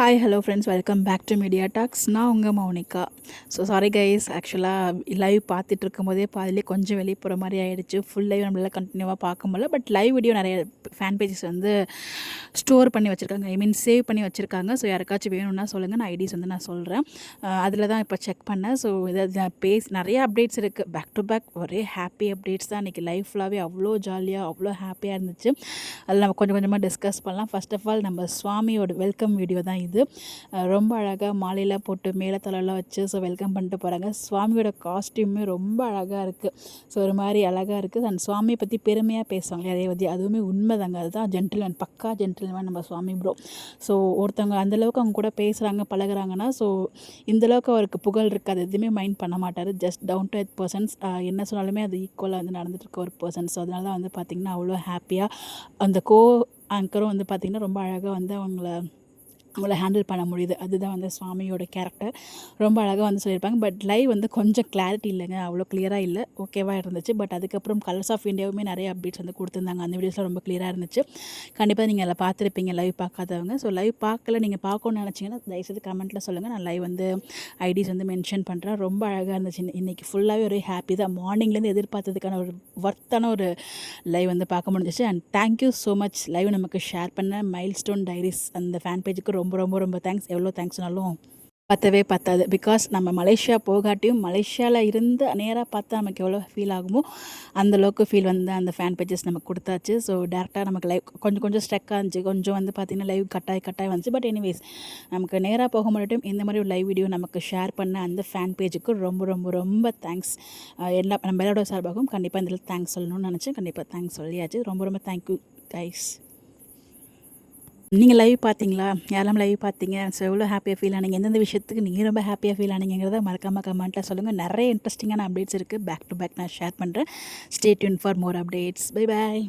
Hi hello friends, welcome back to media talks. நான் உங்கள் Mounika. So sorry guys, ஆக்சுவலாக live பார்த்துட்டு இருக்கும்போதே பாதிலே கொஞ்சம் வெளியே போகிற மாதிரி ஆகிடுச்சு. ஃபுல் லைவ் நம்மளால் கண்டினியூவாக பார்க்க முடியல. பட் லைவ் வீடியோ நிறைய ஃபேன் பேஜஸ் வந்து ஸ்டோர் பண்ணி வச்சுருக்காங்க, ஐ மீன் சேவ் பண்ணி வச்சுருக்காங்க. ஸோ யாருக்காச்சும் வேணும்னா சொல்லுங்கள், நான் ஐடிஸ் வந்து நான் சொல்கிறேன். அதில் தான் இப்போ செக் பண்ணேன். ஸோ இதை நிறைய அப்டேட்ஸ் இருக்குது, பேக் டு பேக் ஒரே ஹாப்பி அப்டேட்ஸ் தான். இன்றைக்கி லைஃப் ஃபுல்லாகவே அவ்வளோ ஜாலியாக அவ்வளோ ஹாப்பியாக இருந்துச்சு. அதில் நம்ம கொஞ்சம் கொஞ்சமாக டிஸ்கஸ் பண்ணலாம். ஃபர்ஸ்ட் ஆஃப் ஆல் நம்ம சுவாமியோட வெல்கம் வீடியோ தான் இது. ரொம்ப அழகாக மாலையெல்லாம் போட்டு மேளத்தலெல்லாம் வச்சு ஸோ வெல்கம் பண்ணிட்டு போகிறாங்க. சுவாமியோட காஸ்டியூமே ரொம்ப அழகாக இருக்குது. ஸோ ஒரு மாதிரி அழகாக இருக்குது. அந்த சுவாமியை பற்றி பெருமையாக பேசுவாங்க ரேவதி, அதுவுமே உண்மைதாங்க. அதுதான் ஜென்டில்மேன், பக்கா ஜென்டில்மேன் நம்ம சுவாமி ப்ரோ. ஸோ ஒருத்தவங்க அந்தளவுக்கு அவங்க கூட பேசுகிறாங்க பழகுறாங்கன்னா ஸோ இந்தளவுக்கு அவருக்கு புகழ் இருக்காது, எதுவுமே மைண்ட் பண்ண மாட்டார். Just down to earth persons. என்ன சொன்னாலுமே அது ஈக்குவலாக வந்து நடந்துட்டு இருக்க ஒரு பர்சன். ஸோ அதனால தான் வந்து பார்த்திங்கன்னா அவ்வளோ ஹாப்பியாக அந்த ஆங்கரும் வந்து பார்த்திங்கன்னா ரொம்ப அழகாக வந்து அவங்கள ஹேண்டில் பண்ண முடியுது. அதுதான் வந்து சுவாமியோட கேரக்டர். ரொம்ப அழகாக வந்து சொல்லியிருப்பாங்க. பட் லைவ் வந்து கொஞ்சம் கிளாரிட்டி இல்லைங்க, அவ்வளோ கிளியராக இல்லை, ஓகேவாக இருந்துச்சு. பட் அதுக்கப்புறம் கலர்ஸ் ஆஃப் இந்தியாவுமே நிறைய அப்டேட்ஸ் வந்து கொடுத்துருந்தாங்க. அந்த வீடியோஸ்லாம் ரொம்ப கிளியராக இருந்துச்சு. கண்டிப்பாக நீங்கள் அதில் பார்த்துருப்பீங்க லைவ் பார்க்காதவங்க. ஸோ லைவ் பார்க்கல, நீங்கள் பார்க்கணும்னு நினச்சிங்கன்னா தயவுசெய்து கமெண்ட்டில் சொல்லுங்கள். நான் லைவ் வந்து ஐடிஸ் வந்து மென்ஷன் பண்ணுறேன். ரொம்ப அழகாக இருந்துச்சு. இன்றைக்கி ஃபுல்லாகவே ஒரே ஹாப்பி தான். மார்னிங்லேருந்து எதிர்பார்த்ததுக்கான ஒரு ஒர்த்தான ஒரு லைவ் வந்து பார்க்க முடிஞ்சிச்சு. And thank you so much live நமக்கு ஷேர் பண்ண மைல் ஸ்டோன் டைரிஸ் அந்த ஃபேன் பேஜுக்கு ரொம்ப ரொம்ப ரொம்ப தேங்க்ஸ். எவ்வளோ தேங்க்ஸ்னாலும் பத்தவே பத்தாது. பிகாஸ் நம்ம மலேசியா போகாட்டியும் மலேசியாவில் இருந்து நேராக பார்த்தா நமக்கு எவ்வளோ ஃபீல் ஆகுமோ அந்தளவுக்கு ஃபீல் வந்து அந்த ஃபேன் பேஜஸ் நமக்கு கொடுத்தாச்சு. ஸோ டேரெக்டாக நமக்கு லைவ் கொஞ்சம் ஸ்ட்ரக்காக இருந்துச்சு, கொஞ்சம் வந்து பார்த்திங்கன்னா லைவ் கட்டாய் வந்துச்சு. பட் எனிவேஸ் நமக்கு நேராக போக முடியும் இந்த மாதிரி ஒரு லைவ் வீடியோ நமக்கு ஷேர் பண்ண அந்த ஃபேன் பேஜுக்கு ரொம்ப ரொம்ப ரொம்ப தேங்க்ஸ். நம்ம எல்லாரோட சார்பாகவும் கண்டிப்பாக இந்த தேங்க்ஸ் சொல்லணும்னு நினச்சேன். கண்டிப்பாக தேங்க்ஸ் சொல்லியாச்சு. ரொம்ப ரொம்ப தேங்க்யூ கைஸ். நீங்கள் லைவ் பார்த்தீங்களா? யாரெல்லாம் லைவ் பார்த்தீங்க? ஸோ எவ்வளோ ஹாப்பியாக ஃபீல் ஆனீங்க? எந்தெந்த விஷயத்துக்கு நீங்கள் ரொம்ப ஹாப்பியாக ஃபீல் ஆனீங்கிறத மறக்காமல் கமெண்ட்டில் சொல்லுங்கள். நிறைய இன்ட்ரெஸ்டிங்கான அப்டேட்ஸ் இருக்குது, பேக் டு பேக் நான் ஷேர் பண்ணுறேன். Stay tune for more updates. Bye bye.